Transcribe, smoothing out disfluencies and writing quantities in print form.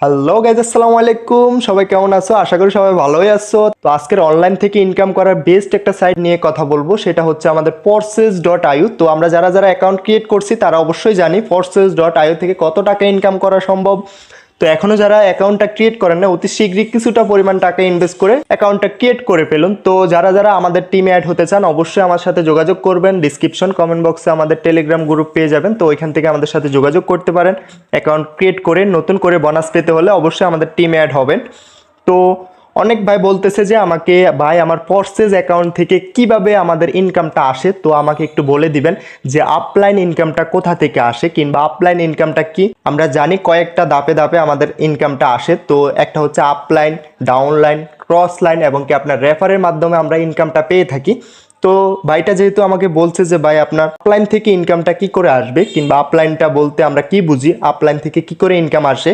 Hello guys, আসসালামু আলাইকুম। সবাই কেমন আছো? আশা করি সবাই ভালোই আছো। তো আজকের অনলাইন থেকে ইনকাম করার বেস্ট একটা সাইট নিয়ে কথা বলবো, সেটা হচ্ছে আমাদের Forces.io। তো আমরা যারা যারা অ্যাকাউন্ট ক্রিয়েট করছি তারা অবশ্যই জানি Forces.io থেকে কত টাকা ইনকাম করা সম্ভব। তো এখনো যারা অ্যাকাউন্টটা ক্রিয়েট করেন না, অতি শীঘ্রই কিছুটা পরিমাণ টাকা ইনভেস্ট করে অ্যাকাউন্টটা ক্রিয়েট করে ফেলুন। তো যারা যারা আমাদের টিমে অ্যাড হতে চান অবশ্যই আমার সাথে যোগাযোগ করবেন। ডিসক্রিপশন কমেন্ট বক্সে আমাদের টেলিগ্রাম গ্রুপ পেয়ে যাবেন, তো ওইখান থেকে আমাদের সাথে যোগাযোগ করতে পারেন। অ্যাকাউন্ট ক্রিয়েট করে নতুন করে বোনাস পেতে হলে অবশ্যই আমাদের টিমে অ্যাড হবেন। তো অনেক ভাই বলতেছে যে আমাকে, ভাই আমার ফোর্সেস অ্যাকাউন্ট থেকে কিভাবে আমাদের ইনকামটা আসে, তো আমাকে একটু বলে দিবেন যে আপলাইন ইনকামটা কোথা থেকে আসে, কিংবা আপলাইন ইনকামটা কি। আমরা জানি কয়েকটা ধাপে ধাপে আমাদের ইনকামটা আসে। তো একটা হচ্ছে আপলাইন, ডাউনলাইন, ক্রস লাইন এবং কি আপনার রেফারের মাধ্যমে আমরা ইনকামটা পেয়ে থাকি। তো ভাইটা যেহেতু আমাকে বলছে যে ভাই আপনার আপলাইন থেকে ইনকামটা কি করে আসবে, কিংবা আপলাইনটা বলতে আমরা কি বুঝি, আপলাইন থেকে কি করে ইনকাম আসে,